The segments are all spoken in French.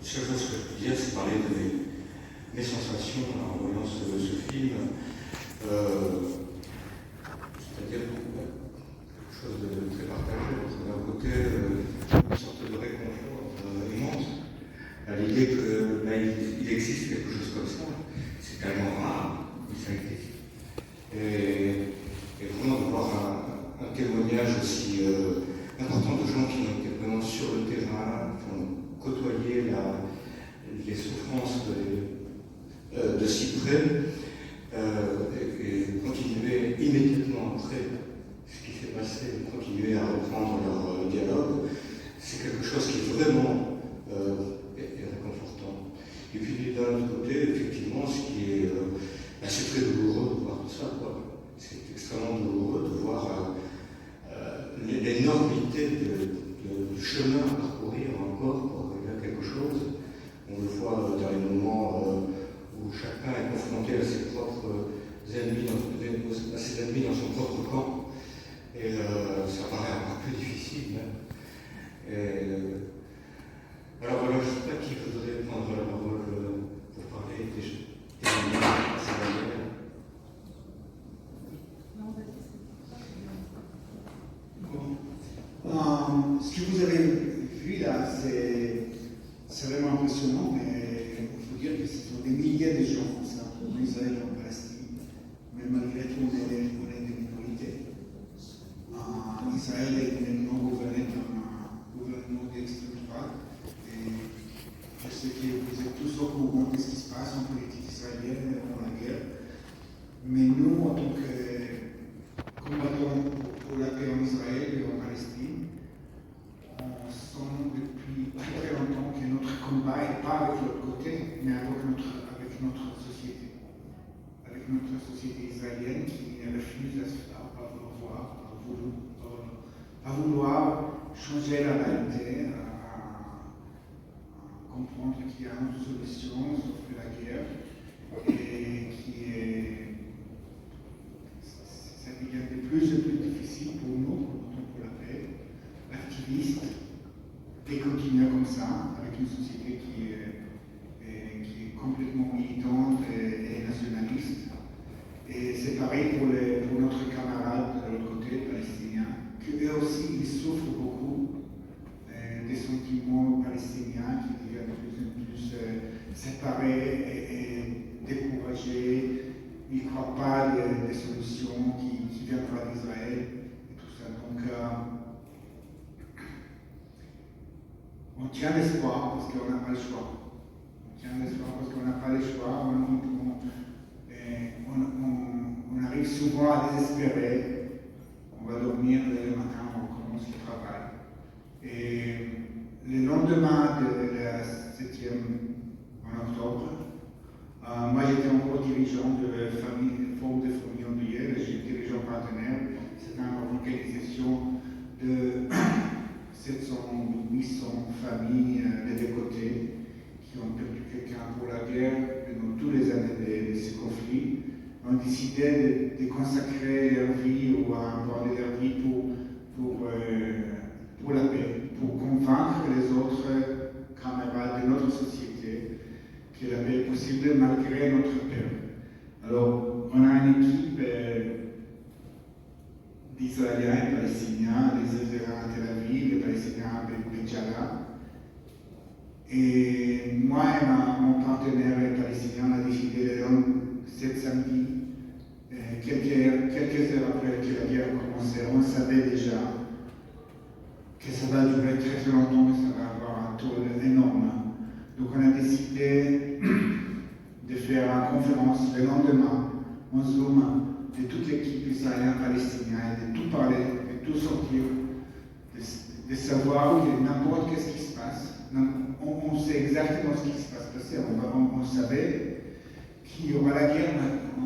seule chose que je peux dire, c'est parler de mes sensations en voyant ce film. C'est-à-dire quelque chose de très partagé. D'un côté, une sorte de réconfort immense à l'idée qu'il existe quelque chose comme ça. C'est tellement rare, mais ça existe. Et vraiment de voir un témoignage aussi important de gens qui ont été vraiment sur le terrain, qui ont côtoyé les souffrances de si près, et continuer immédiatement après ce qui s'est passé, continuer à reprendre leur dialogue, c'est quelque chose qui est vraiment réconfortant. Et puis d'un autre côté, effectivement, ce qui est c'est très douloureux de voir tout ça, quoi. C'est extrêmement douloureux de voir l'énormité du chemin à parcourir encore pour arriver à quelque chose. On le voit dans les moments où chacun est confronté à ses propres ennemis, dans son propre camp. Et ça paraît encore plus difficile même. Alors voilà, je ne sais pas qui voudrait prendre la parole pour parler des ce que vous avez vu là, c'est vraiment impressionnant, mais il faut dire que ce sont des milliers de gens comme ça, en Israël et en Palestine. Mais malgré tout, on est des minorités. Israël est maintenant gouverné par un gouvernement d'extrême droite. Et je sais que vous êtes tous au courant de ce qui se passe en politique israélienne pendant la guerre. Mais nous, en tant que combattants pour la paix en Israël et en Palestine, on sent depuis très très longtemps que notre combat n'est pas avec l'autre côté, mais avec notre société. Avec notre société israélienne qui refuse à vouloir changer la réalité, à comprendre qu'il y a une solution sauf que la guerre, et ça devient de plus en plus difficile pour nous, pour la paix, activistes, de continuer comme ça, avec une société qui est complètement militante et nationaliste. Et c'est pareil pour notre camarade de l'autre côté, palestinien, qu'eux aussi ils souffrent beaucoup des sentiments palestiniens qui deviennent de plus en plus séparés et découragés. Ils ne croient pas des solutions qui viendront d'Israël et tout ça. Donc, on tient l'espoir parce qu'on n'a pas le choix. On tient l'espoir parce qu'on n'a pas le choix. On arrive souvent à désespérer. On va dormir le matin, on commence le travail. Et le lendemain de la 7e en octobre, moi j'étais encore dirigeant de Forum des familles endeuillées, j'étais dirigeant partenaire. C'est une organisation de 700 ou 800 familles des deux côtés qui ont perdu quelqu'un pour la guerre pendant toutes les années de ce conflit, ont décidé de consacrer leur vie ou à parler de leur vie pour la paix, pour convaincre les autres camarades de notre société que la paix est possible malgré notre peur. Alors, on a une équipe d'Israéliens et Palestiniens, les Israéliens à Tel Aviv, les Palestiniens à Béjala. Et moi et mon partenaire palestinien on a décidé de donner cet samedi, quelques heures après que la guerre a commencé. On savait déjà que ça va durer très longtemps et ça va avoir un taux énorme. Donc on a décidé de faire une conférence le lendemain en Zoom de toute l'équipe israélienne-palestinienne et de tout parler, de tout sortir, de savoir que n'importe qu'est-ce qui se passe, on sait exactement ce qui se passe passer. On savait qu'il y aura la guerre, on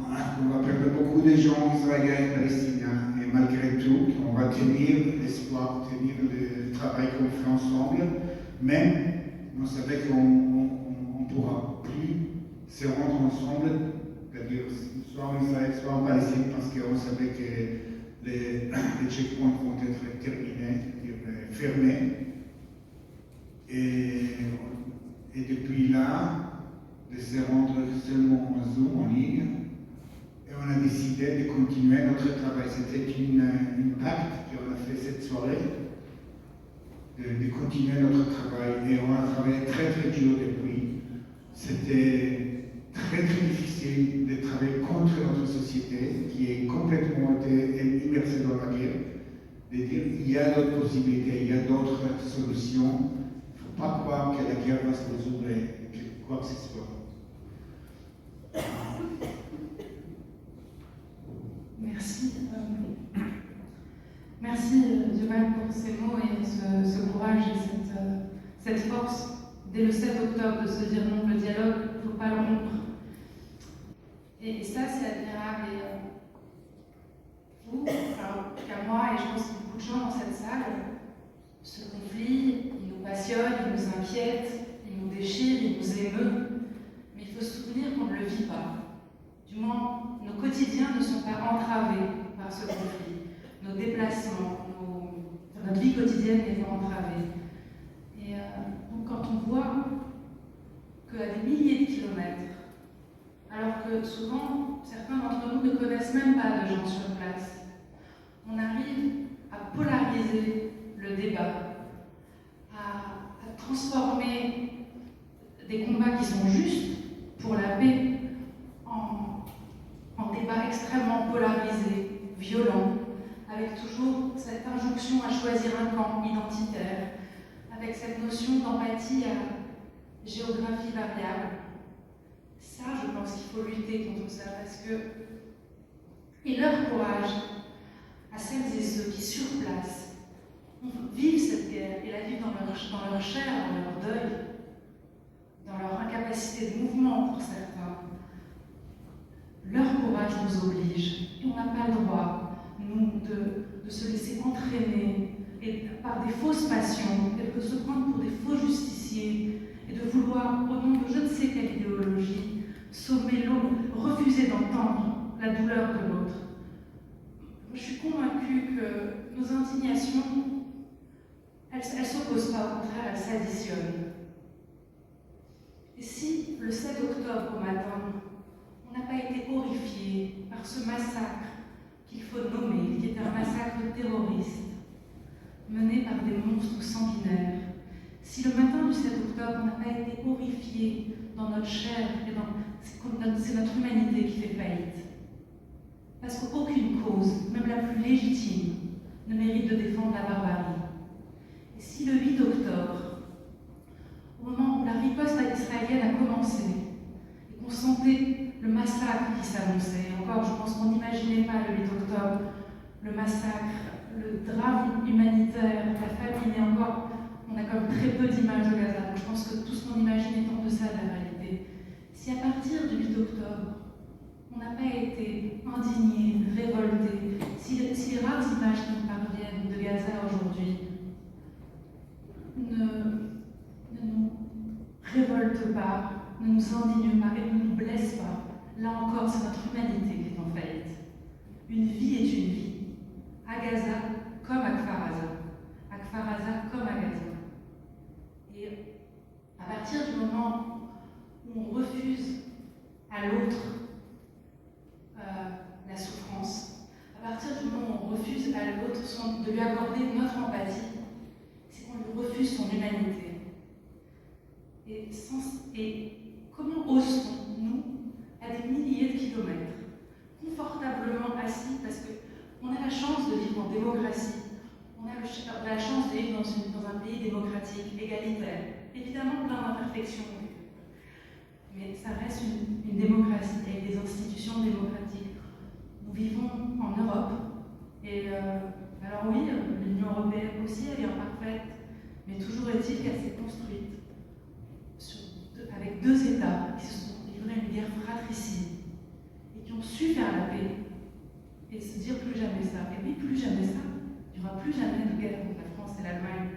va perdre beaucoup de gens israéliens et palestiniens, et malgré tout, on va tenir l'espoir, tenir le travail qu'on fait ensemble, même on savait qu'on ne pourra plus se rendre ensemble, c'est-à-dire soit en Israël, soit en Palestine, parce qu'on savait que les checkpoints vont être terminés, fermés. Et Et depuis là, de se rendre seulement en Zoom, en ligne, et on a décidé de continuer notre travail. C'était une pacte qu'on a fait cette soirée, de continuer notre travail. Et on a travaillé très très dur depuis. C'était très très difficile de travailler contre notre société qui est complètement immersée dans la guerre. De dire il y a d'autres possibilités, il y a d'autres solutions. Il ne faut pas croire que la guerre va se résoudre, quoi que ce soit. Merci. Merci Duval pour ces mots et ce courage et cette force dès le 7 octobre de se dire non, le dialogue, il ne faut pas le rompre. Et ça, c'est admirable. Et vous, enfin, qu'à moi, et je pense que beaucoup de gens dans cette salle, ce conflit, il nous passionne, il nous inquiète, il nous déchire, il nous émeut. Mais il faut se souvenir qu'on ne le vit pas. Du moins, nos quotidiens ne sont pas entravés par ce conflit. Nos déplacements, notre vie quotidienne n'est pas entravée. Et donc quand on voit qu'à des milliers de kilomètres, alors que souvent, certains d'entre nous ne connaissent même pas de gens sur place, on arrive à polariser le débat, à transformer des combats qui sont justes pour la paix en débats extrêmement polarisés, violents, avec toujours cette injonction à choisir un camp identitaire, avec cette notion d'empathie à géographie variable. Ça, je pense qu'il faut lutter contre ça, parce que... Et leur courage à celles et ceux qui, sur place, vivent cette guerre et la vivent dans leur chair, dans leur deuil, dans leur incapacité de mouvement pour certains. Leur courage nous oblige, et on n'a pas le droit, nous, de se laisser entraîner et par des fausses passions, et de se prendre pour des faux justiciers, et de vouloir, au nom de je ne sais quelle idéologie, sommer l'autre, refuser d'entendre la douleur de l'autre. Je suis convaincue que nos indignations, elles ne s'opposent pas, au contraire, elles s'additionnent. Et si, le 7 octobre au matin, on n'a pas été horrifié par ce massacre qu'il faut nommer, qui est un massacre terroriste, mené par des monstres sanguinaires, si le matin du 7 octobre, on n'a pas été horrifié dans notre chair, et c'est notre humanité qui fait faillite. Parce qu'aucune cause, même la plus légitime, ne mérite de défendre la barbarie. Et si le 8 octobre, au moment où la riposte israélienne a commencé, et qu'on sentait le massacre qui s'annonçait, encore je pense qu'on n'imaginait pas le 8 octobre, le massacre, le drame humanitaire, la famine, et encore, on a comme très peu d'images de Gaza, donc je pense que tout ce qu'on imagine est en deçà de la réalité. Si à partir du 8 octobre, on n'a pas été indigné, révolté, si les rares images qui nous parviennent de Gaza aujourd'hui ne nous révoltent pas, ne nous indignent pas et ne nous blessent pas, là encore, c'est notre humanité qui est en faillite. Une vie est une vie, à Gaza comme à Kfar Aza comme à Gaza. Et à partir du moment où on refuse à l'autre la souffrance, à partir du moment où on refuse à l'autre de lui accorder notre empathie, c'est qu'on lui refuse son humanité. Et comment ose-t-on, nous, à des milliers de kilomètres, confortablement assis, parce qu'on a la chance de vivre en démocratie, on a la chance de vivre dans un pays démocratique, égalitaire, évidemment plein d'imperfections, mais ça reste une démocratie avec des institutions démocratiques. Nous vivons en Europe, et alors oui, l'Union européenne aussi, elle est imparfaite, mais toujours est-il qu'elle s'est construite avec deux États qui se sont livrés à une guerre fratricide et qui ont su faire la paix et se dire plus jamais ça. Et oui, plus jamais ça. Il n'y aura plus jamais de guerre entre la France et l'Allemagne.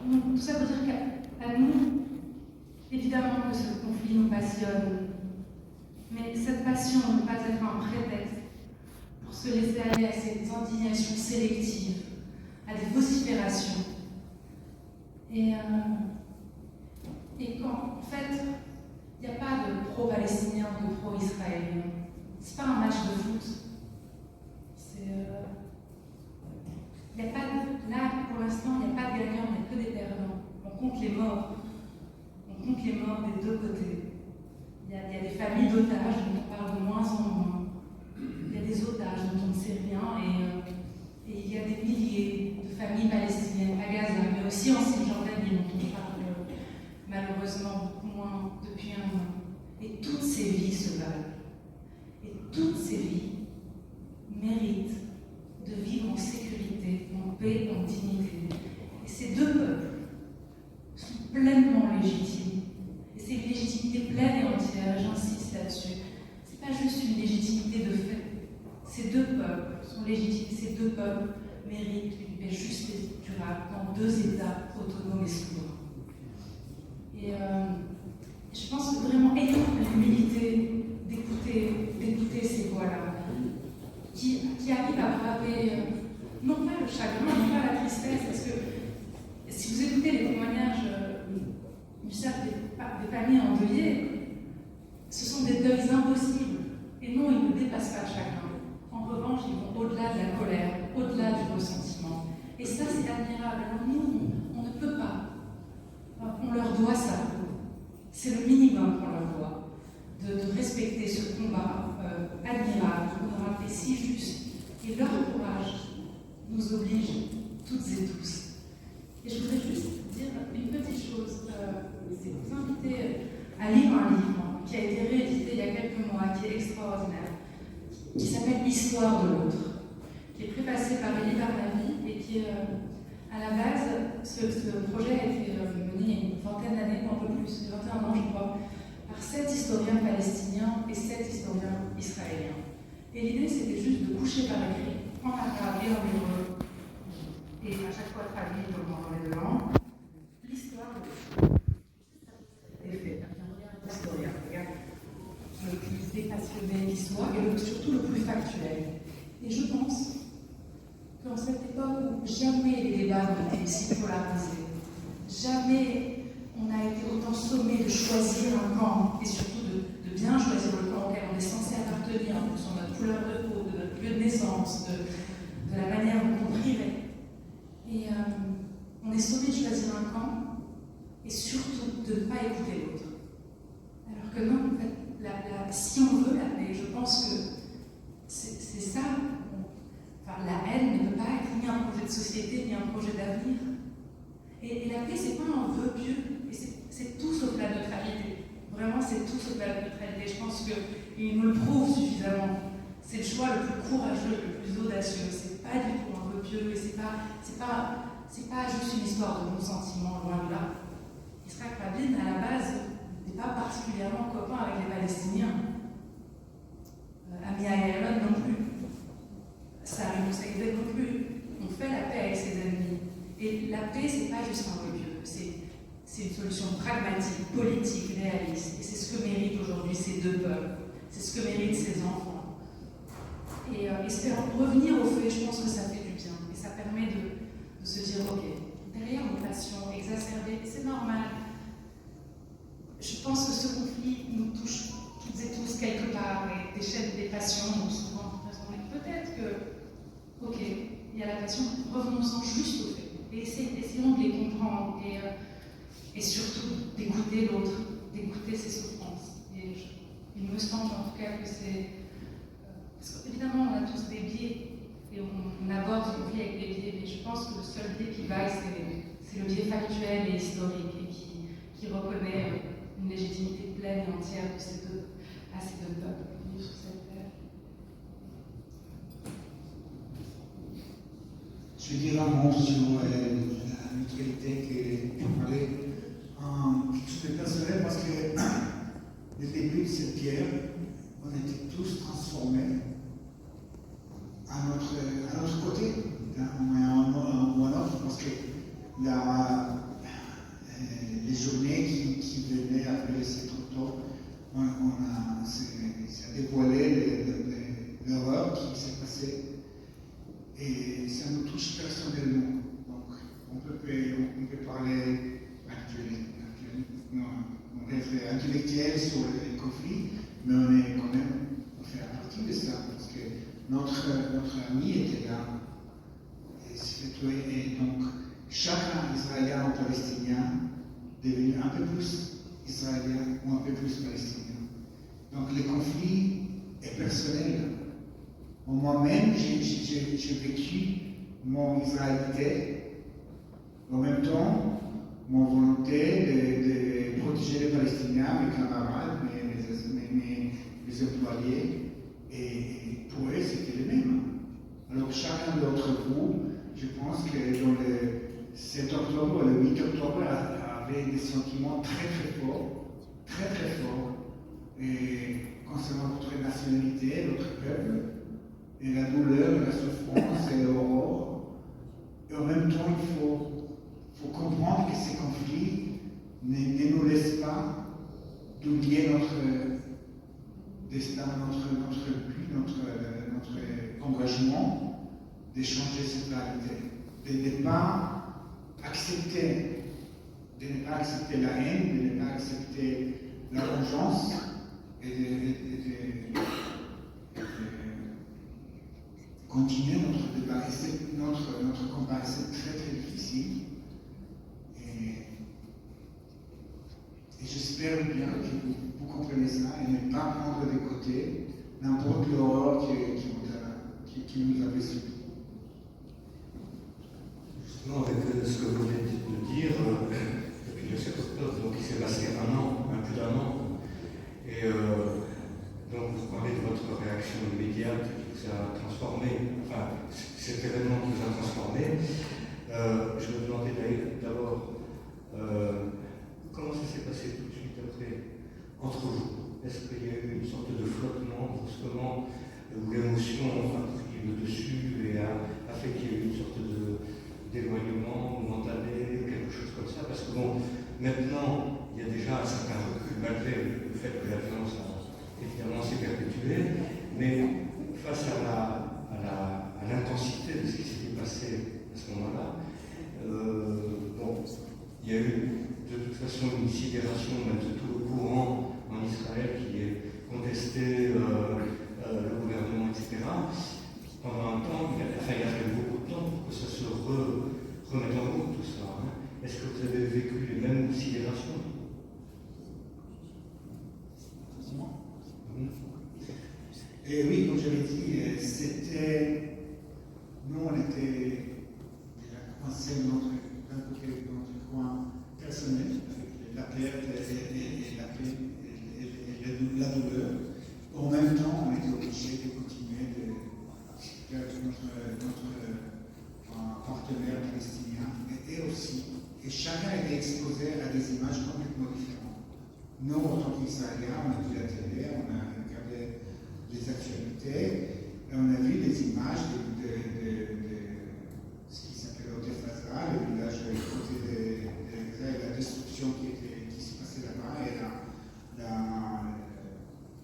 Donc, tout ça veut dire qu'à nous, évidemment que ce conflit nous passionne, mais cette passion ne peut pas être un prétexte pour pour se laisser aller à ces indignations sélectives, à des vociférations. Et quand, en fait, il n'y a pas de pro-palestinien ou de pro-israélien. C'est pas un match de foot. Il n'y a pas de, là, pour l'instant, il n'y a pas de gagnants, il n'y a que des perdants. On compte les morts. On compte les morts des deux côtés. Il y a des familles d'otages dont on parle de moins en moins. Il y a des otages dont on ne sait rien. Et il y a des milliers de familles palestiniennes à Gaza, mais aussi en Cisjordanie, dont on parle malheureusement beaucoup moins depuis un an. Et toutes ces vies se valent. Et toutes ces vies méritent de vivre en sécurité, en paix, en dignité. Et ces deux peuples sont pleinement légitimes. Et c'est une légitimité pleine et entière, j'insiste là-dessus. C'est pas juste une légitimité de fait. Ces deux peuples sont légitimes, ces deux peuples méritent une paix juste et durable dans deux États autonomes et souverains. Et je pense que vraiment ayons l'humilité d'écouter ces voix-là, qui arrivent à braver non pas le chagrin, non pas la tristesse, parce que si vous écoutez les témoignages du cercle des familles endeuillées, ce sont des deuils impossibles. Et non, ils ne dépassent pas le chagrin. En revanche, ils vont au-delà de la colère, au-delà du ressentiment. Et ça, c'est admirable. Alors nous, on ne peut pas. On leur doit ça. C'est le minimum qu'on leur doit. De respecter ce combat admirable, qu'on a rappelé si juste. Et leur courage nous oblige toutes et tous. Et je voudrais juste dire une petite chose. C'est vous inviter à lire un livre qui a été réédité il y a quelques mois, qui est extraordinaire, qui s'appelle Histoire de l'autre, qui est préfacé par Elie Barnaby et qui est, à la base, ce projet a été mené il y a une vingtaine d'années, un peu plus, 21 ans je crois, par 7 historiens palestiniens et 7 historiens israéliens. Et l'idée c'était juste de coucher par écrit, en arabe et en hébreu, et à chaque fois traduit dans les deux langues, l'histoire de l'autre. Historien, le plus dépassionné l'histoire et surtout le plus factuel. Et je pense qu'en cette époque où jamais les débats n'ont été si polarisés, jamais on a été autant sommé de choisir un camp et surtout de bien choisir le camp auquel on est censé appartenir en fonction de notre couleur de peau, de notre lieu de naissance, de la manière dont on prierait. Et on est sommé de choisir un camp et surtout de ne pas écouter l'autre. Alors que non, en fait, si on veut la paix, je pense que c'est ça. Enfin, la haine ne peut pas être ni un projet de société, ni un projet d'avenir. Et la paix, c'est pas un vœu pieux, et c'est tout sauf la neutralité. Vraiment, c'est tout sauf la neutralité. Je pense qu'il nous le prouve suffisamment. C'est le choix le plus courageux, le plus audacieux. C'est pas du tout un vœu pieux, et c'est pas juste une histoire de bons sentiments, loin de là. Yitzhak Rabin, à la base, n'est pas particulièrement copain avec les Palestiniens. Ami Ayalon non plus. Salim Hussein non plus. On fait la paix avec ses ennemis. Et la paix, c'est pas juste un vœu pieux. C'est une solution pragmatique, politique, réaliste. Et c'est ce que méritent aujourd'hui ces deux peuples. C'est ce que méritent ces enfants. Et revenir aux faits, je pense que ça fait du bien. Et ça permet de se dire, ok, derrière nos passions exacerbées, c'est normal. Je pense que ce conflit nous touche toutes et tous quelque part, et déchaîne des passions, donc souvent, peut-être que, ok, il y a la passion, revenons-en juste aux faits, et essayons de les comprendre, et surtout d'écouter l'autre, d'écouter ses souffrances. Et il me semble en tout cas que c'est... parce qu'évidemment, on a tous des biais, et on aborde ce conflit avec des biais, mais je pense que le seul biais qui vaille, c'est le biais factuel et historique, et qui reconnaît une légitimité pleine et entière à ces deux peuples qui vivent sur cette terre. Je vais dire un mot sur la mutualité que tu parlais. Quelque chose de personnel parce que dès le début de cette guerre, on était tous transformés à notre côté, d'un moyen ou un autre, parce que les journées qui venaient après le 7 octobre, ça a dévoilé l'horreur qui s'est passée intellectuels sur les conflits, mais on fait partie de ça, parce que notre ami était là. Et donc, chacun israélien ou palestinien est devenu un peu plus israélien ou un peu plus palestinien. Donc, le conflit est personnel. Moi-même, j'ai vécu mon israélité, en même temps, mon volonté de protéger les Palestiniens, mes camarades, mes employés, et pour eux, c'était le même. Alors, chacun d'entre vous, je pense que dans le 7 octobre, le 8 octobre, avait des sentiments très très forts, et concernant votre nationalité, votre peuple, et la douleur, et la souffrance, et l'aurore. Et en même temps, il faut comprendre que ces conflits ne nous laissent pas d'oublier notre destin, notre but, notre engagement de changer cette réalité, de ne pas accepter la haine, de ne pas accepter la vengeance et de continuer notre débat. Et notre combat, c'est très très difficile. Et j'espère bien que vous comprenez ça et ne pas prendre de côté n'importe l'horreur qui nous avait subi. Justement, avec ce que vous venez de dire, depuis le 7 octobre, donc il s'est passé plus d'un an, et donc vous parlez de votre réaction immédiate qui vous a transformé, enfin cet événement qui vous a transformé. Je me demandais d'abord comment ça s'est passé tout de suite après entre vous. Est-ce qu'il y a eu une sorte de flottement, brusquement, où l'émotion a pris le dessus et a fait qu'il y ait eu une sorte d'éloignement momentané, quelque chose comme ça? Parce que bon, maintenant, il y a déjà un certain recul, malgré le fait que la violence a évidemment s'est perpétuée, mais face à l'intensité de ce qui s'était passé à ce moment-là, bon, il y a eu de toute façon une sidération même de tout le courant en Israël qui est contesté le gouvernement, etc. Pendant un temps, il a fallu beaucoup de temps pour que ça se remette en route, tout ça. Hein. Est-ce que vous avez vécu les mêmes sidérations? Et oui, comme je l'ai dit, c'était. Nous, on était déjà coincés d'un côté dans notre coin personnel, avec la perte et la douleur. En même temps, on était obligé de continuer de discuter avec notre partenaire palestinien et aussi. Et chacun était exposé à des images complètement différentes. Nous, en tant qu'Israéliens, on a vu la télé, on a regardé les actualités, et on a vu des images de ce qui s'appelle Otef-Azra, le village à côté de Gaza, et la destruction qui se passait là-bas, et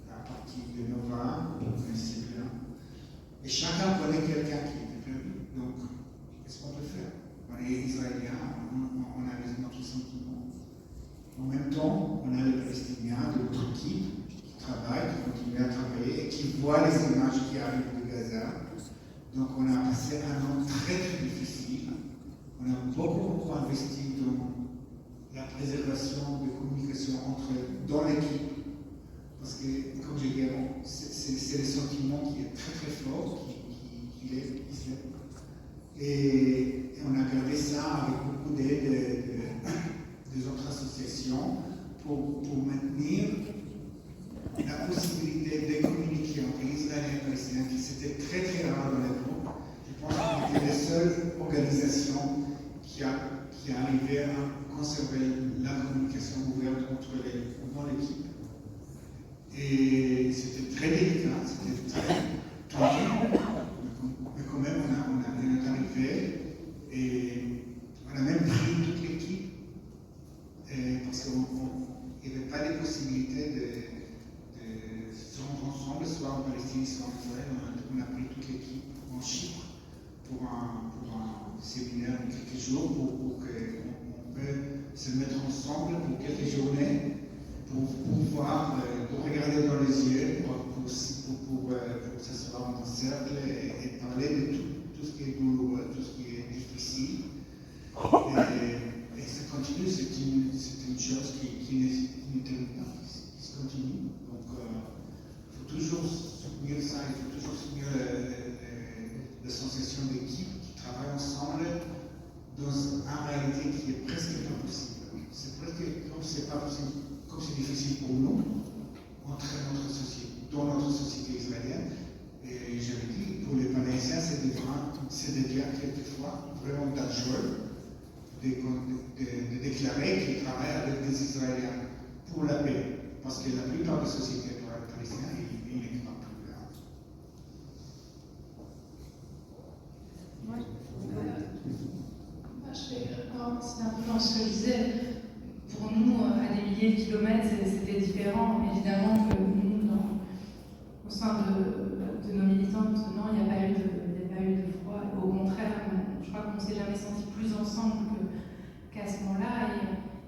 la partie de Nova, on sait bien. Et chacun connaît quelqu'un qui était perdu. Donc, qu'est-ce qu'on peut faire? On est Israéliens, on a notre sentiment. En même temps, on a les Palestiniens de notre équipe qui travaillent, qui continuent à travailler et qui voient les images qui arrivent de Gaza. Donc on a passé un an très très difficile. On a beaucoup investi dans la préservation de communication dans l'équipe. Parce que, comme je disais, c'est le sentiment qui est très très fort, qui est ici. Et on a gardé ça avec beaucoup d'aide des autres associations pour maintenir la possibilité de communiquer entre Israéliens et Palestiniens, qui c'était très très rare dans l'époque. Je pense qu'on était les seules organisations qui arrivaient à conserver la communication ouverte dans l'équipe. Et c'était très délicat, c'était très tendu, mais quand même on est arrivé et on a même pris toute l'équipe parce qu'il n'y avait pas de possibilité de se rendre ensemble, soit en Palestine, soit en Israël. On a pris toute l'équipe en Chypre pour un séminaire de quelques jours pour qu'on puisse se mettre ensemble pour quelques journées pour s'asseoir dans un cercle et parler de tout ce qui est douloureux, tout ce qui est difficile. Et ça continue, c'est une chose qui ne termine pas, qui se continue. Donc, il faut toujours soutenir ça, il faut toujours soutenir la sensation d'équipe qui travaille ensemble dans une réalité qui est presque pas possible. C'est presque comme c'est pas possible, comme c'est difficile pour nous, dans notre société israélienne. Et j'avais dit, pour les Palestiniens, c'est devient quelquefois vraiment dangereux de déclarer qu'ils travaillent avec des Israéliens pour la paix. Parce que la plupart des sociétés palestiniennes, ils ne croient plus là. C'est un peu dans ce que je disais. Pour nous, à des milliers de kilomètres, c'était différent. Évidemment que nous, au sein de nos militantes, non, il n'y a pas eu de froid. Au contraire, je crois qu'on ne s'est jamais senti plus ensemble qu'à ce moment-là.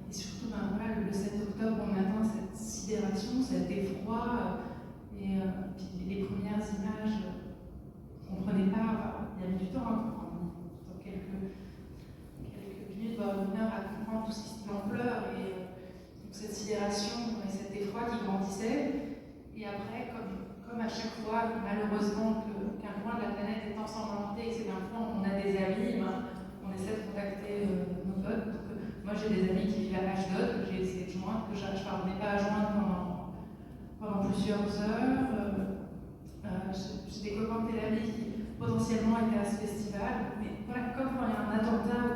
Et surtout, voilà, le 7 octobre, on atteint cette sidération, cet effroi. Et puis les premières images, on ne comprenait pas. Il y a eu du temps à comprendre. Quelques minutes, voire une heure à comprendre tout ce qui l'ampleur et cette sidération et cet effroi qui grandissait. Et après, comme à chaque fois, malheureusement, qu'un coin de la planète est ensanglanté et que c'est d'un point on a des amis, on essaie de contacter nos potes. Donc, moi, j'ai des amis qui vivent à Ashdod, que j'ai essayé de joindre, que je ne parvenais pas à joindre pendant plusieurs heures. J'ai des copains de Tel Aviv qui potentiellement étaient à ce festival. Mais voilà, comme quand il y a un attentat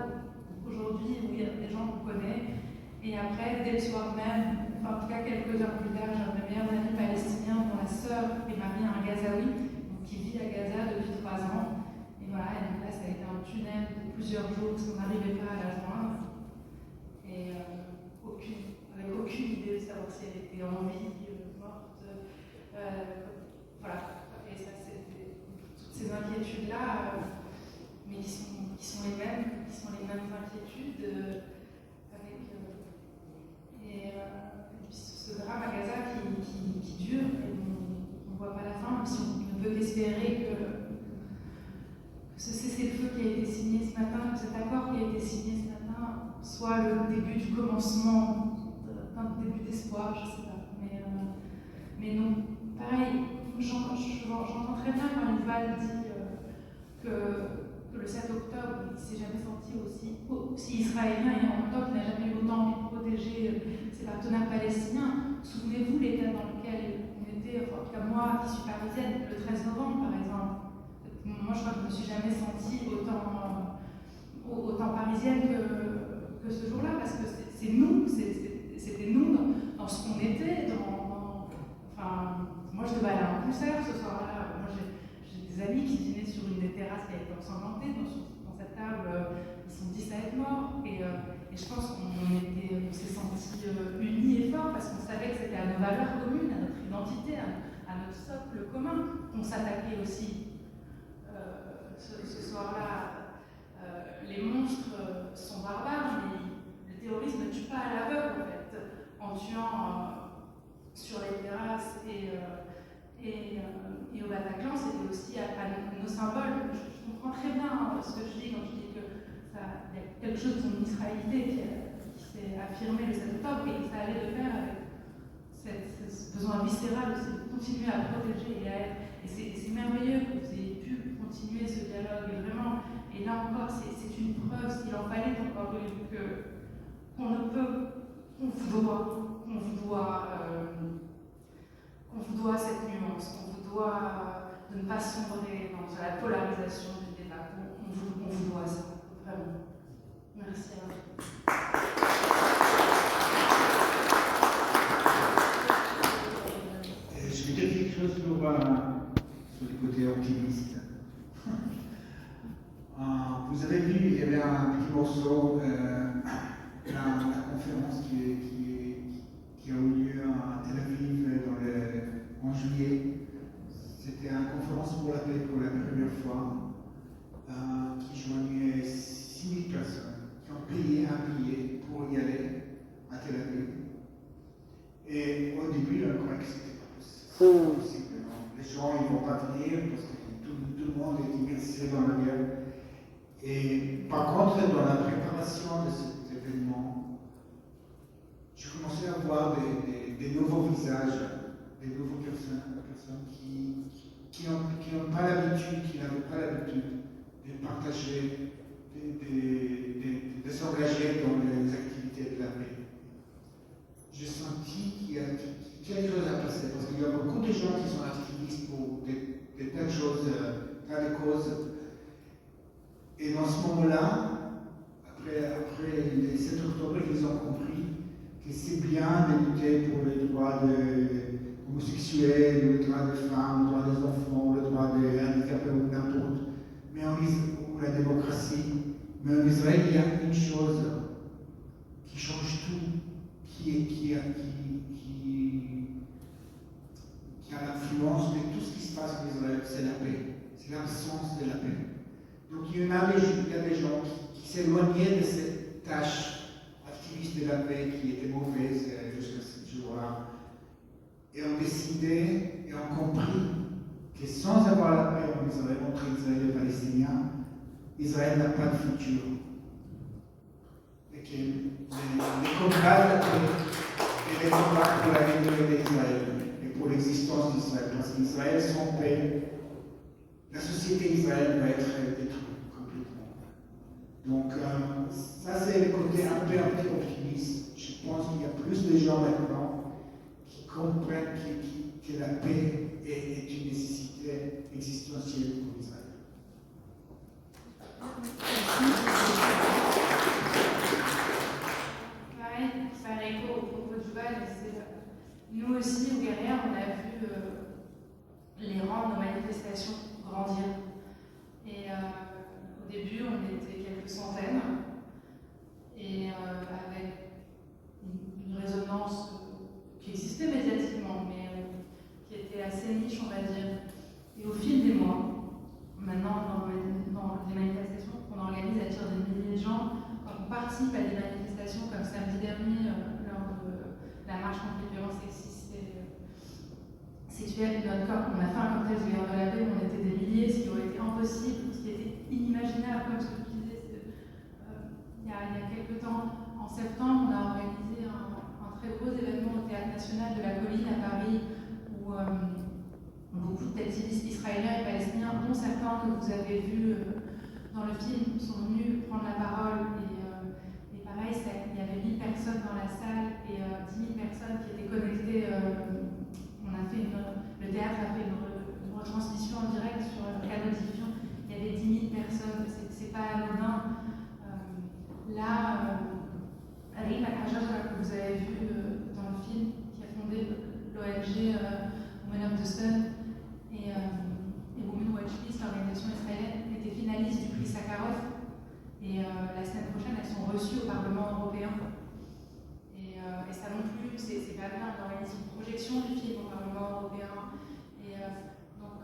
aujourd'hui où il y a des gens qu'on connaît, et après, dès le soir même, enfin en tout cas quelques heures plus tard, j'ai un de mes meilleurs amis palestiniens dont la sœur est mariée à un Gazaoui, qui vit à Gaza depuis 3 ans. Et voilà, et donc là, ça a été un tunnel de plusieurs jours parce qu'on n'arrivait pas à la joindre. Et avec aucune idée de savoir si elle était en vie, morte. Voilà, et ça, c'est toutes ces inquiétudes-là, mais qui sont les mêmes inquiétudes. Et puis ce drame à Gaza qui dure, et on ne voit pas la fin, même si on ne peut qu'espérer que ce cessez-le-feu qui a été signé ce matin, que cet accord qui a été signé ce matin, soit le début du commencement d'un début d'espoir, je ne sais pas. Mais non, pareil, j'entends très bien quand Yuval dit que le 7 octobre, il ne s'est jamais senti aussi israélien et en même temps qu'il n'a jamais eu autant envie de protéger ses partenaires palestiniens. Souvenez-vous l'état dans lequel on était, enfin, en tout cas moi qui suis parisienne, le 13 novembre par exemple. Moi je crois que je ne me suis jamais sentie autant parisienne que ce jour-là, parce que c'était nous dans ce qu'on était, enfin, moi je devais aller à un concert ce soir-là. Moi j'ai des amis qui dînaient sur une des terrasses qui a été ensanglantée. Dans cette table, ils sont 10 à être morts. Et je pense qu'on s'est sentis unis et forts parce qu'on savait que c'était à nos valeurs communes, à notre identité, à notre socle commun qu'on s'attaquait aussi. Ce soir-là, les monstres sont barbares, mais le terrorisme ne tue pas à l'aveugle en fait, en tuant sur les terrasses et au Bataclan, c'était aussi à nos symboles. Je comprends très bien ce que je dis quand je dis qu'il y a quelque chose de son israélité qui s'est affirmé le 7 octobre et ça allait de pair avec ce besoin viscéral aussi de continuer à protéger et à être. Et c'est merveilleux que vous ayez pu continuer ce dialogue. Et vraiment, et là encore, c'est une preuve, s'il en fallait encore qu'on ne peut, qu'on vous doit cette nuance, qu'on vous doit de ne pas sombrer dans la polarisation du débat. On vous doit ça, vraiment. Merci à vous. Je vais dire quelque chose sur le côté optimiste. Vous avez vu, il y avait un petit morceau, la conférence qui a eu lieu à Tel Aviv en juillet. C'était une conférence pour la paix pour la première fois, qui joignait 6 000 personnes qui ont payé un billet pour y aller à Tel Aviv. Et au début, on croyait que c'était pas possible. Les gens ils vont pas venir parce que tout le monde est immersé dans la guerre. Et par contre, dans la préparation de cet événement, j'ai commencé à voir des nouveaux visages, des nouvelles personnes qui n'ont pas l'habitude, qui n'avaient pas l'habitude de partager, de s'engager dans les activités de la paix. J'ai senti qu'il y a quelque chose à passer, parce qu'il y a beaucoup de gens qui sont activistes pour des tas de choses, tas de causes. Et dans ce moment-là, après le 7 octobre, ils ont compris que c'est bien de lutter pour les droits des homosexuels, le droit des femmes, le droit des enfants, le droit des handicapés ou n'importe, ou la démocratie. Mais en Israël, il y a une chose qui change tout, qui a l'influence de tout ce qui se passe en Israël, c'est la paix, c'est l'absence de la paix. Donc il y a des gens qui s'éloignaient de cette tâche activiste de la paix qui était mauvaise jusqu'à ce jour-là, et ont décidé et ont compris que sans avoir la paix en Israël, entre Israël et les Palestiniens, Israël n'a pas de futur. Et que les combats de la paix et les combats pour la vie d'Israël et pour l'existence d'Israël, parce qu'Israël sans paix, la société d'Israël va être détruite complètement. Donc ça c'est le côté un peu optimiste. Je pense qu'il y a plus de gens maintenant qui comprennent que la paix est une nécessité existentielle pour Israël. Pareil au propos du bal, nous aussi, au Guerrière, on a vu les rangs de nos manifestations grandir. Et au début, on était quelques centaines, et avec une résonance qui existait médiatiquement, mais qui était assez niche, on va dire. Et au fil des mois, maintenant, dans les manifestations qu'on organise attire des milliers de gens. Quand on participe à des manifestations comme samedi dernier, lors de la marche contre les violences sexistes et sexuelles de notre corps, on a fait un cortège de guerre de la paix où on était des milliers, ce qui aurait été impossible, ce qui était inimaginable, comme ce que tu disais il y a quelques temps. En septembre, on a organisé un très gros événement au Théâtre National de la Colline à Paris, où beaucoup d'activistes israéliens et palestiniens, dont certains que vous avez vus dans le film, sont venus prendre la parole. Et pareil, il y avait 1000 personnes dans la salle et 10 000 personnes qui étaient connectées. Le théâtre a fait une retransmission en direct sur le canal de diffusion. Il y avait 10 000 personnes, c'est pas anodin. Arim Al-Hajjaj, que vous avez vu dans le film, qui a fondé l'ONG Women of the Sun, et Women Watch Peace, l'organisation israélienne, était finaliste du prix Sakharov. Et la semaine prochaine, elles sont reçues au Parlement européen. Et ça non plus, c'est pas bien, on organise une projection du film au Parlement européen. Et donc,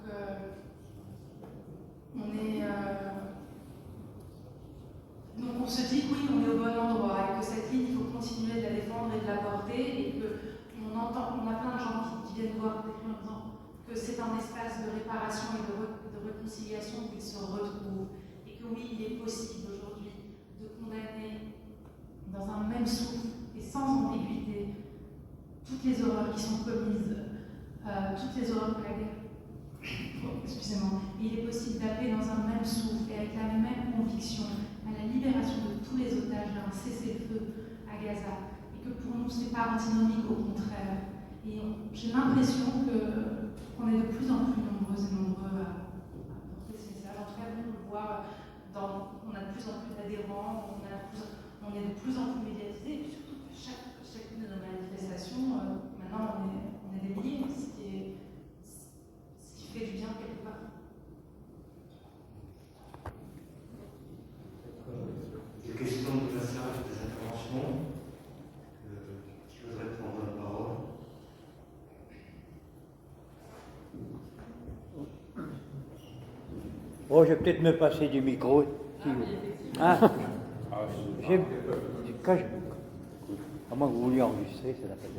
donc on se dit que oui, on est au bon endroit et que cette ligne, il faut continuer de la défendre et de la porter, et qu'on entend, on a plein de gens qui viennent voir en disant que c'est un espace de réparation et de réconciliation qu'ils se retrouvent, et que oui, il est possible aujourd'hui de condamner dans un même souffle et sans ambiguïté toutes les horreurs qui sont commises, toutes les horreurs de la guerre. Excusez-moi. Il est possible d'appeler dans un même souffle et avec la même conviction à la libération de tous les otages, d'un cessez-le-feu à Gaza, et que pour nous c'est pas antinomique, au contraire. Et j'ai l'impression qu'on est de plus en plus nombreuses et nombreux à porter ce message. En tout cas, nous, on le voit, on a de plus en plus d'adhérents, on est de plus en plus médiatisés, et puis surtout que chacune de nos manifestations, maintenant on est des milliers, ce qui fait du bien quelque part. Des questions de passage, des interventions. Qui voudrait prendre la parole? Oh, je vais peut-être me passer du micro. Ah, à moins que vous vouliez enregistrer, c'est la peine.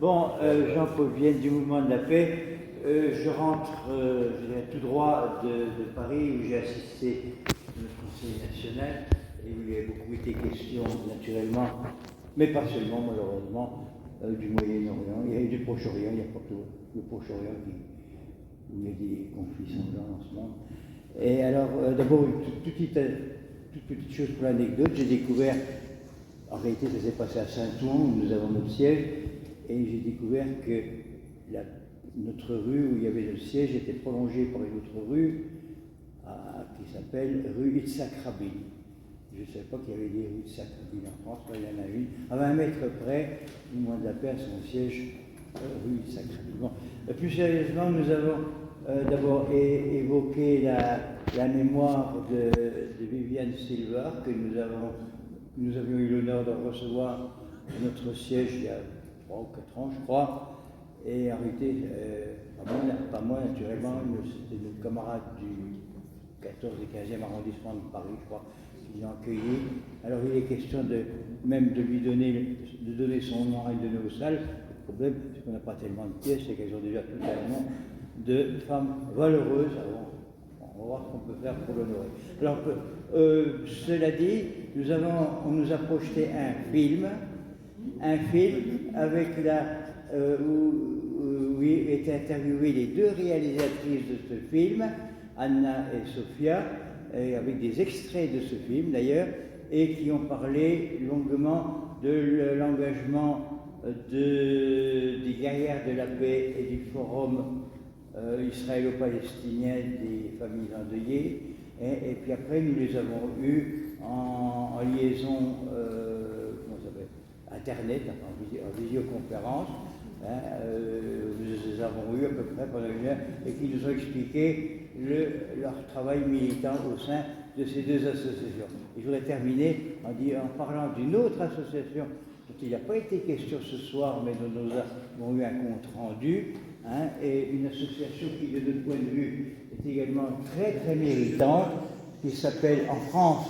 Bon, Jean-Paul Vienne du Mouvement de la Paix. Je rentre je viens tout droit de Paris où j'ai assisté au Conseil national et où il y a beaucoup été question, naturellement, mais pas seulement, malheureusement, du Moyen-Orient. Il y a eu du Proche-Orient, il n'y a pas que le Proche-Orient où il y a des conflits sanglants en ce moment. Et alors, d'abord, une toute petite chose pour l'anecdote, j'ai découvert, en réalité ça s'est passé à Saint-Ouen où nous avons notre siège, et j'ai découvert que notre rue où il y avait le siège était prolongée par une autre rue qui s'appelle rue Itzhak Rabin. Je ne savais pas qu'il y avait des rues Itzhak Rabin en France, mais il y en a une. À 20 mètres près, le Mouvement de la Paix a son siège rue Itzhak Rabin. Bon. Plus sérieusement, nous avons d'abord évoqué la mémoire de Viviane Silva, que nous avions eu l'honneur de recevoir à notre siège il y a 3 ou 4 ans, je crois. Et en réalité, pas moi naturellement, c'était nos camarades du 14 et 15e arrondissement de Paris, je crois, qui l'ont accueilli. Alors il est question même de lui donner son nom à une de nos salles. Le problème, c'est qu'on n'a pas tellement de pièces, c'est qu'elles ont déjà tout un nom de femmes valeureuses. Alors, on va voir ce qu'on peut faire pour l'honorer. Alors, cela dit, on nous a projeté un film avec où étaient interviewées les 2 réalisatrices de ce film, Anna et Sophia, et avec des extraits de ce film d'ailleurs, et qui ont parlé longuement de l'engagement des guerrières de la paix et du forum israélo-palestinien des familles endeuillées. Et puis après, nous les avons eus en liaison Internet, en visioconférence. Nous les avons eus à peu près pendant 1 heure et qui nous ont expliqué leur travail militant au sein de ces 2 associations. Et je voudrais terminer en parlant d'une autre association dont il n'a pas été question ce soir, mais dont nous avons eu un compte rendu, et une association qui, de notre point de vue, est également très très méritante, qui s'appelle en France,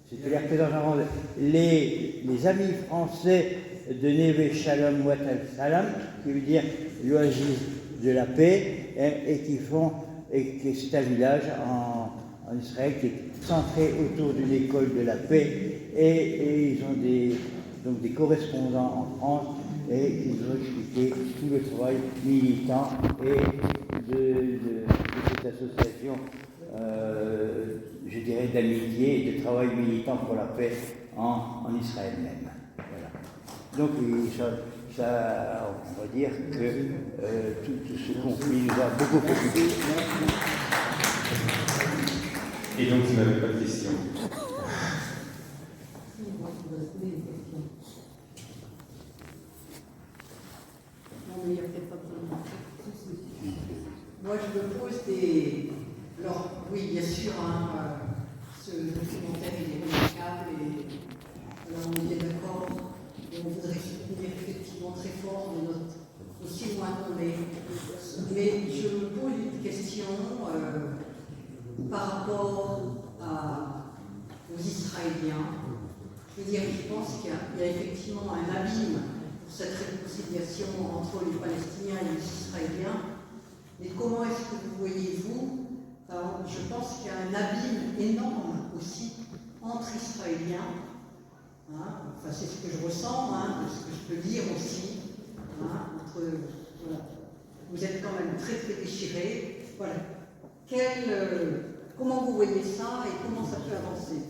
c'est-à-dire que dans les amis français de Neve Shalom Wat Al Salam, qui veut dire l'oasis de la paix, et c'est un village en Israël qui est centré autour d'une école de la paix, et ils ont des correspondants en France, et qui nous ont expliqué tout le travail militant et de cette association, je dirais, d'amitié et de travail militant pour la paix en Israël même. Voilà. Donc, ça, on va dire que tout ce conflit nous a beaucoup occupé. Et donc, vous n'avez pas de questions? Moi, je me pose des... Alors, oui, bien sûr, ce documentaire est remarquable et alors, on est bien d'accord et on voudrait soutenir effectivement très fort de aussi loin qu'on est. Mais je me pose une question par rapport aux Israéliens. Je veux dire, je pense qu'il y a effectivement un abîme pour cette réconciliation entre les Palestiniens et les Israéliens. Mais comment est-ce que vous voyez, vous, je pense qu'il y a un abîme énorme aussi entre Israéliens, enfin c'est ce que je ressens, ce que je peux dire aussi, voilà. Vous êtes quand même très très déchirés, voilà. Comment vous voyez ça et comment ça peut avancer?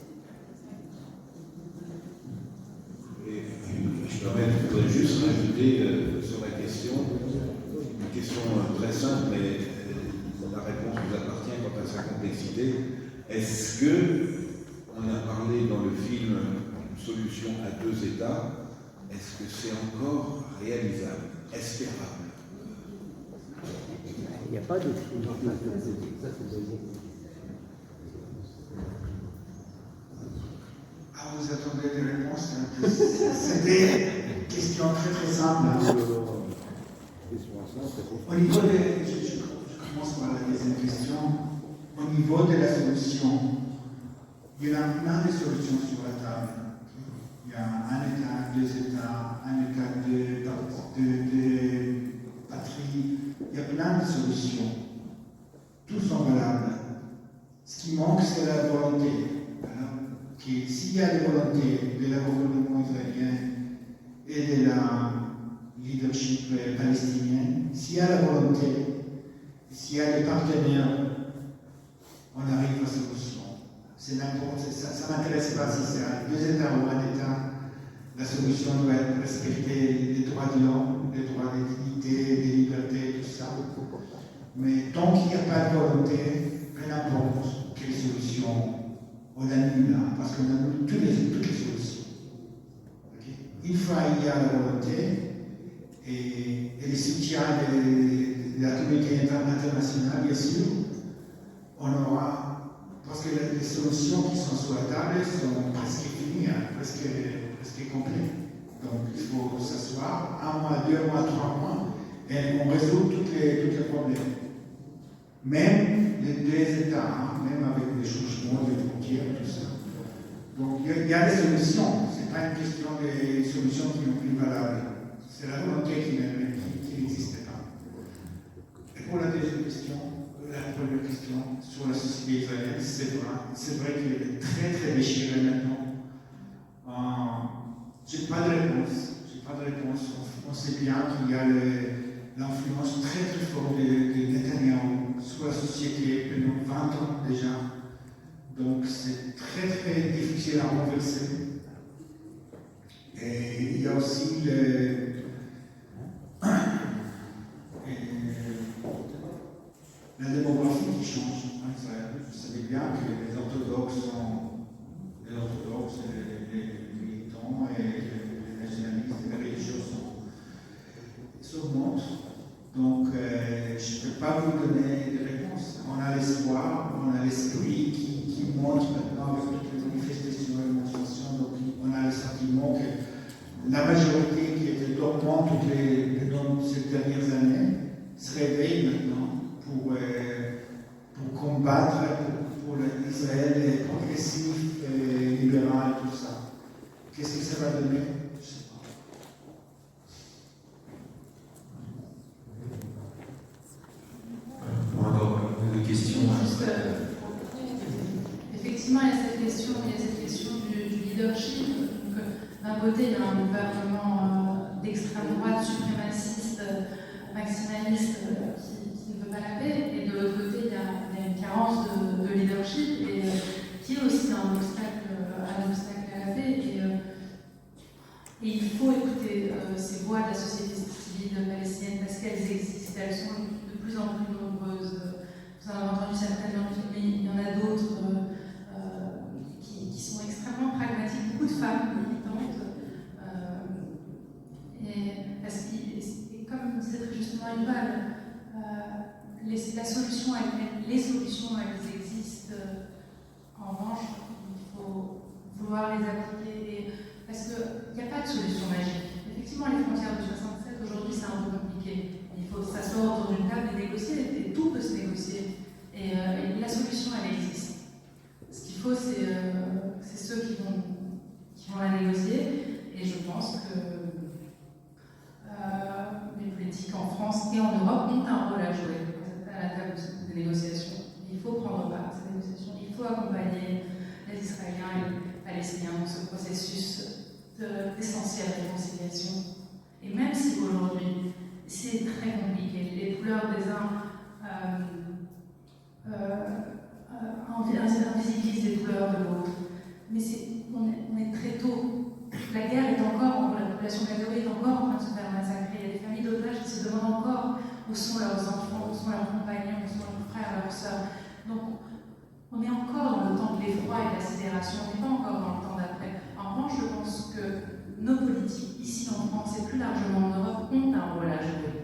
Je voudrais juste rajouter sur la question, une question très simple, mais la réponse vous appartient quant à sa complexité. Est-ce que, on a parlé dans le film une solution à 2 États, est-ce que c'est encore réalisable, espérable? Il n'y a pas de... Ah, vous attendez des réponses? C'est des questions très très simples. Au niveau je commence par la deuxième question. Au niveau de la solution, il y en a plein de solutions sur la table. il y a un État, deux États, un État de patrie. Il y a plein de solutions. Tous sont valables. Ce qui manque, c'est la volonté. S'il y a la volonté de la gouvernement israélien et de la leadership palestinien, s'il y a la volonté, s'il y a des partenaires, on arrive à la solution. C'est n'importe ça m'intéresse pas si c'est deux États ou un État. La solution doit être respecter les droits de l'homme, les droits de dignité, des libertés, tout ça. Mais tant qu'il n'y a pas de volonté, peu importe quelle solution, on annule là, parce qu'on annule toutes les solutions. Okay? Une fois il y a la volonté et le soutien de la communauté internationale, bien sûr, on aura, parce que les solutions qui sont sur la table sont presque finies, presque complètes. Donc il faut s'asseoir, 1 mois, 2 mois, 3 mois, et on résout tous les problèmes. Même les deux États, même avec des changements de frontières, tout ça. Donc il y a des solutions, ce n'est pas une question des solutions qui sont plus valables. C'est la volonté qui n'existe pas. Et pour la deuxième question, la première question sur la société israélienne, c'est vrai qu'elle est très très déchirée maintenant. Je n'ai pas de réponse. On sait bien qu'il y a l'influence très très forte de Netanyahou sur la société pendant 20 ans déjà. Donc c'est très très difficile à renverser. Et il y a aussi la démographie qui change en Israël. Vous savez bien que les orthodoxes, les militants et les nationalistes et les religieux s'augmentent. Donc, je ne peux pas vous donner des réponses. On a l'espoir, on a l'esprit qui monte maintenant avec toutes les manifestations et démonstrations. Donc, on a le sentiment que la majorité qui était dormante dans ces dernières années se réveille maintenant pour combattre pour l'Israël progressif, libéral, tout ça. Qu'est-ce que ça va donner? Je ne sais pas. Encore une question. Effectivement, il y a cette question du leadership. D'un côté, il y a un gouvernement d'extrême droite, suprémaciste, maximaliste, qui ne veut pas la paix, et de l'autre côté, il y a une carence de leadership, et qui est aussi un obstacle à la paix. Et il faut écouter ces voix de la société civile palestinienne parce qu'elles existent, elles sont de plus en plus nombreuses. Vous en avez entendu certaines, mais il y en a d'autres qui sont extrêmement pragmatiques, beaucoup de femmes militantes. Et comme disait très justement Yuval, les solutions elles existent. En revanche, il faut vouloir les appliquer. Parce qu'il n'y a pas de solution magique. Effectivement, les frontières de 67, aujourd'hui, c'est un peu compliqué. Il faut s'asseoir autour d'une table et négocier, et tout peut se négocier. Et la solution, elle existe. Ce qu'il faut, c'est ceux qui vont la négocier. Et je pense que les politiques en France et en Europe ont un rôle à jouer à la table de négociation. Il faut prendre part à ces négociations. Il faut accompagner les Israéliens et les Palestiniens dans ce processus d'essentielle réconciliation. Et même si aujourd'hui, c'est très compliqué, les couleurs des uns invisibilisent les couleurs de l'autre, mais on est très tôt. La guerre est encore, la population gazaouie est encore en train de se faire massacrer. Il y a des familles d'otages qui se demandent encore où sont leurs enfants, où sont leurs compagnons, où sont leurs frères, leurs sœurs. Donc, on est encore dans le temps de l'effroi et de la sidération, on n'est pas encore dans le temps d'après. En revanche, je pense que nos politiques, ici en France et plus largement en Europe, ont un rôle à jouer.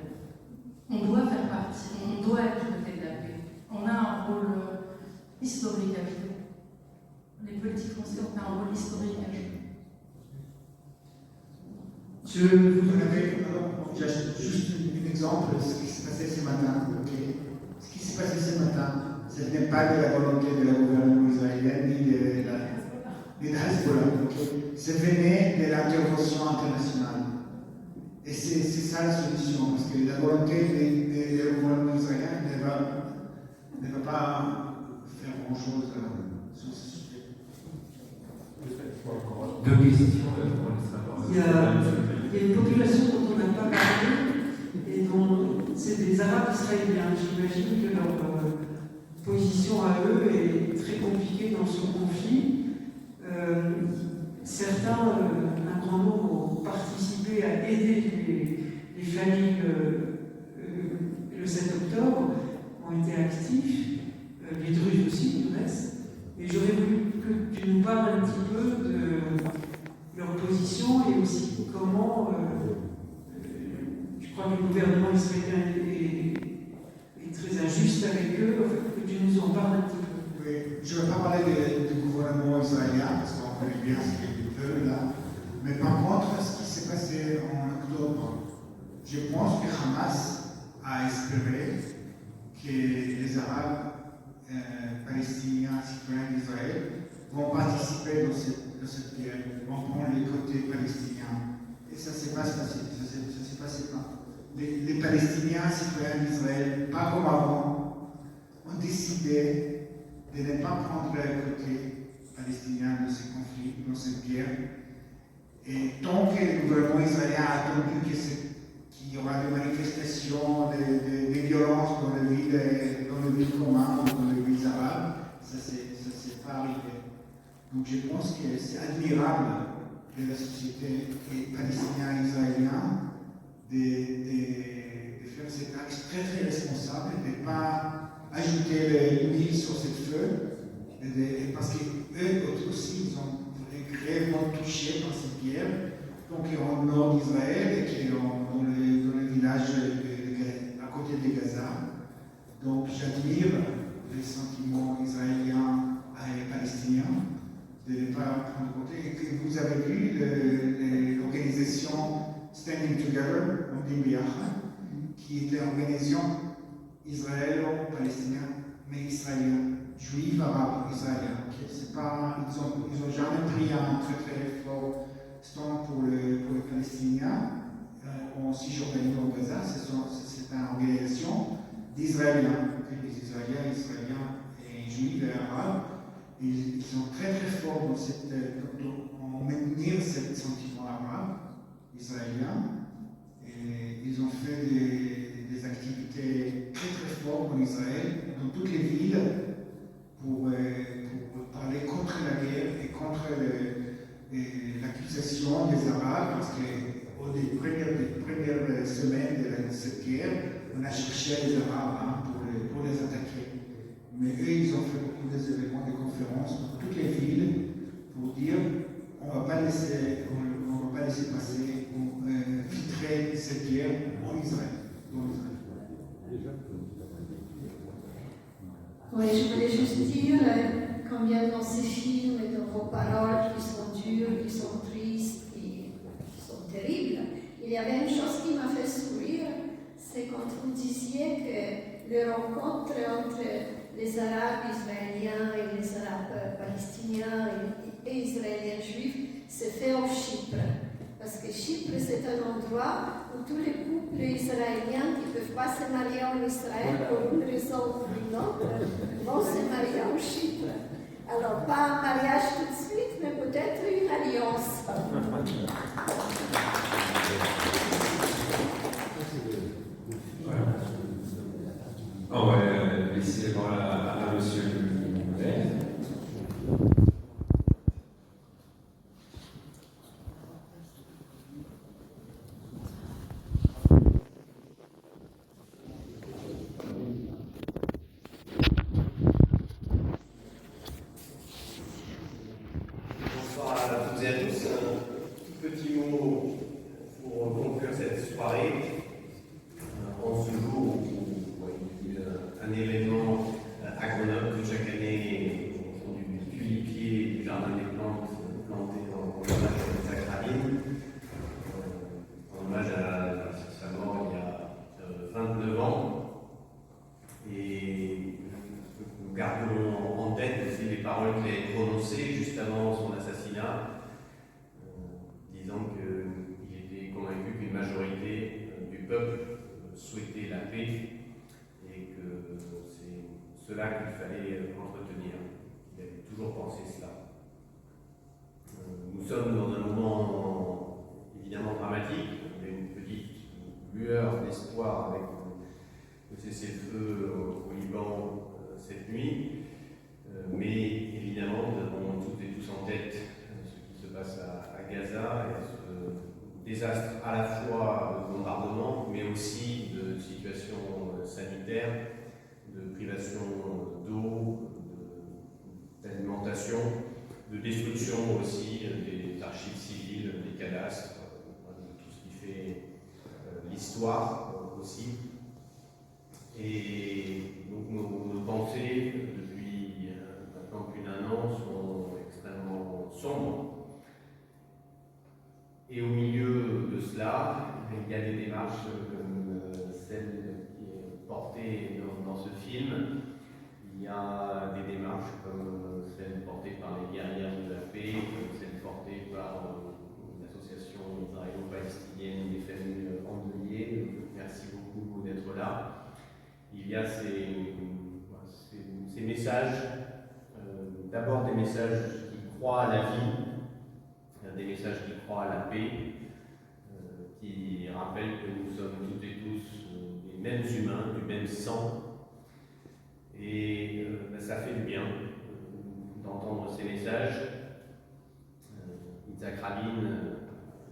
On doit faire partie, on doit être du côté de la paix. On a un rôle historique à jouer. Les politiques françaises ont un rôle historique à jouer. Je vous donnerai juste un exemple de ce qui s'est passé ce matin. Okay. Ce qui s'est passé ce matin, ce n'est pas de la volonté de la gouvernement israélien ni de mais de Hezbollah. Donc, ça venait de l'intervention internationale. Et c'est ça la solution, parce que la volonté des gouvernements israéliens ne va pas faire grand-chose sur ce sujet. Deux questions. Il y a une population dont on n'a pas parlé, et dont c'est des Arabes israéliens. J'imagine que leur position à eux est très compliquée dans ce conflit. Certains, un grand nombre, ont participé à aider les familles le 7 octobre, ont été actifs, les Druzes aussi, du reste. Et j'aurais voulu que tu nous parles un petit peu de leur position et aussi comment je crois que le gouvernement israélien est très injuste avec eux, que tu nous en parles un petit peu. Oui, je ne vais pas parler du gouvernement israélien, parce qu'on connaît bien ce qu'ils veulent là. Mais par contre, ce qui s'est passé en octobre, je pense que Hamas a espéré que les Arabes palestiniens, citoyens d'Israël, vont participer dans cette guerre, vont prendre les côtés palestiniens. Et ça ne s'est pas passé. Ça s'est passé pas. Les Palestiniens, citoyens d'Israël, pas comme avant, ont décidé de ne pas prendre le côté palestinien de ce conflit, dans cette guerre. Et tant que le gouvernement israélien a attendu qu'il y aura des manifestations, des violences dans les villes communes, dans les villes arabes, ça ne s'est pas arrivé. Donc je pense que c'est admirable de la société palestinienne et israélienne de faire cet acte très très responsable, de ne pas ajouter l'huile sur cette feu, parce qu'eux aussi ils ont gravement touché par cette guerre, donc ils sont au nord d'Israël et qui sont dans le village à côté de Gaza. Donc j'admire les sentiments israéliens et palestiniens de ne pas prendre côté. Et que vous avez vu l'organisation Standing Together, on dit Biachad, qui était une organisation israélo-palestinienne, mais israélienne, juive, arabe, israélienne. Okay? Ils n'ont jamais pris un très très fort stand pour les Palestiniens en Cisjordanie ou au Gaza. C'est une organisation d'Israéliens. Okay? Les Israéliens et juifs et arabes, ils sont très très forts en maintenir ce sentiment arabe, israélien. Et ils ont fait des activités très très fortes en Israël, dans toutes les villes, pour parler contre la guerre et contre l'accusation des Arabes, parce qu'au des premières semaines de cette guerre, on a cherché les Arabes pour les attaquer. Mais eux, ils ont fait beaucoup d'événements, des conférences dans toutes les villes pour dire on ne va pas laisser passer ou filtrer cette guerre en Israël. Oui, je voulais juste dire combien dans ces films et dans vos paroles qui sont dures, qui sont tristes, qui sont terribles, il y avait une chose qui m'a fait sourire, c'est quand vous disiez que les rencontres entre les Arabes israéliens et les Arabes palestiniens et Israéliens juifs se fait au Chypre. Parce que Chypre, c'est un endroit où tous les couples israéliens qui ne peuvent pas se marier en Israël pour une raison ou une autre vont se marier en Chypre. Alors, pas un mariage tout de suite, mais peut-être une alliance. On va laisser la parole à monsieur Moulet. Bonsoir à toutes et à tous. Un tout petit mot pour conclure cette soirée. En ce jour où un événement peuple souhaitait la paix et que c'est cela qu'il fallait entretenir. Il avait toujours pensé cela. Nous sommes dans un moment évidemment dramatique. Il y a une petite lueur d'espoir avec le cessez-le-feu au Liban cette nuit. Mais évidemment, nous avons toutes et tous en tête ce qui se passe à Gaza et ce désastre à la fois de bombardement, mais aussi de situation sanitaire, de privation d'eau, d'alimentation, de destruction aussi des archives civiles, des cadastres, de tout ce qui fait l'histoire aussi. Et donc nos pensées, depuis maintenant plus d'1 an, sont extrêmement sombres. Et au milieu de cela, il y a des démarches comme celle qui est portée dans ce film. Il y a des démarches comme celle portée par les guerrières de la paix, comme celle portée par l'association israélo-palestinienne des familles endeuillées. Merci beaucoup d'être là. Il y a ces messages, d'abord des messages qui croient à la vie, des messages qui croient à la paix, qui rappellent que nous sommes toutes et tous des mêmes humains, du même sang. Et ça fait du bien d'entendre ces messages. Yitzhak Rabin,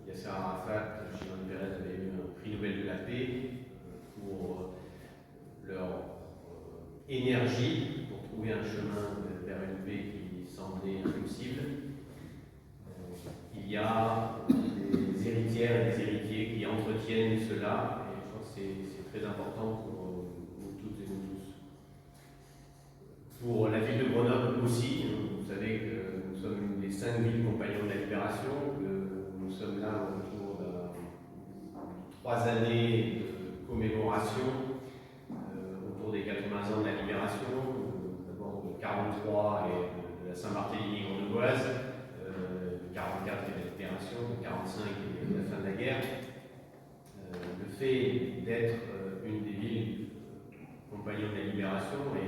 Yasser Arafat, Shimon Peres avaient eu un prix Nobel de la paix pour leur énergie pour trouver un chemin vers une paix qui semblait impossible. Il y a des héritières et des héritiers qui entretiennent cela, et je crois que c'est très important pour nous toutes et nous tous. Pour la ville de Grenoble aussi, vous savez que nous sommes une des 5 villes compagnons de la Libération, que nous sommes là autour de 3 années de commémoration autour des 80 ans de la Libération, d'abord de 43 et de la Saint-Barthélemy grenobloise, de 44 et de la Libération, de 45 et de la fin de la guerre. Le fait d'être une des villes compagnons de la Libération et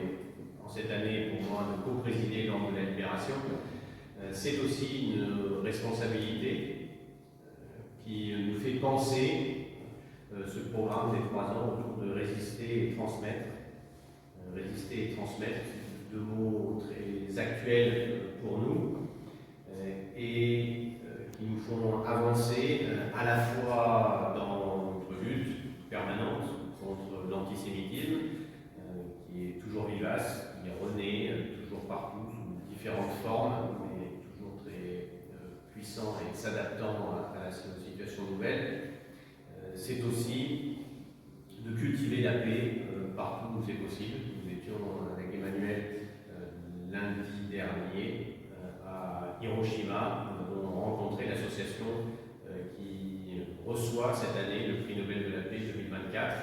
en cette année pour moi de co-présider l'Ordre de la Libération, c'est aussi une responsabilité qui nous fait penser ce programme des 3 ans autour de résister et transmettre. Résister et transmettre, deux mots très actuels pour nous et qui nous font avancer à la fois dans notre lutte permanente contre l'antisémitisme qui est toujours vivace, qui renaît toujours partout sous différentes formes, mais toujours très puissant et s'adaptant à la situation nouvelle. C'est aussi de cultiver la paix partout où c'est possible. Nous étions avec Emmanuel lundi dernier à Hiroshima. Nous avons rencontré l'association qui reçoit cette année le prix Nobel de la paix 2024.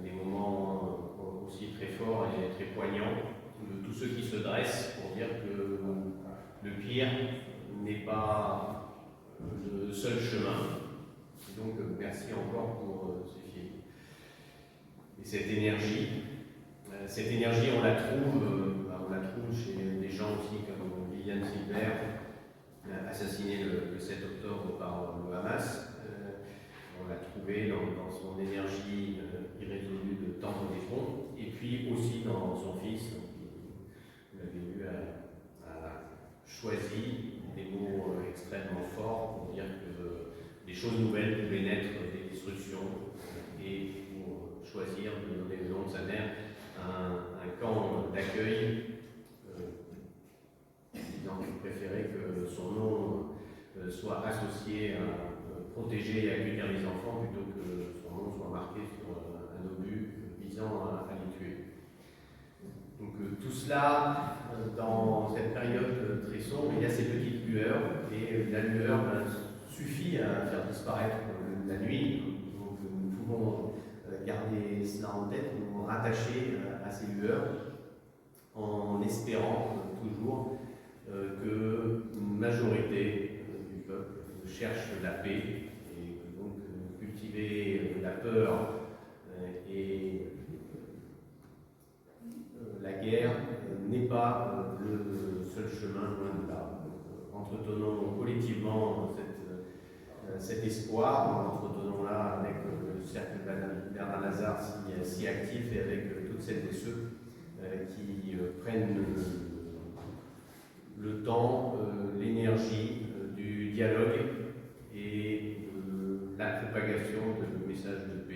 Des moments aussi très forts et très poignants de tous ceux qui se dressent pour dire que le pire n'est pas le seul chemin. Et donc merci encore pour ces filles. Et cette énergie, on la trouve chez des gens aussi comme Liliane Silver, assassinée le 7 octobre par le Hamas. On l'a trouvée dans son énergie irrésolue de tendre des ponts, et puis aussi dans son fils, vous l'avez vu, a choisi des mots extrêmement forts pour dire que des choses nouvelles pouvaient naître des destructions, et pour choisir de donner le nom de sa mère un camp d'accueil, disant qu'il préférait que son nom soit associé à protéger et accueillir les enfants plutôt que son nom soit marqué sur un obus visant à les tuer. Donc tout cela, dans cette période très sombre, il y a ces petites lueurs, et la lueur suffit à faire disparaître la nuit. Donc nous pouvons garder cela en tête, nous rattacher à ces lueurs, en espérant toujours que une majorité du peuple cherche la paix, et donc cultiver cultiver la peur et la guerre n'est pas le seul chemin, loin de là. Entretenons collectivement cet espoir, entretenons-la avec le cercle Bernard Lazare si actif et avec toutes celles et ceux qui prennent le temps, l'énergie du dialogue et la propagation de messages de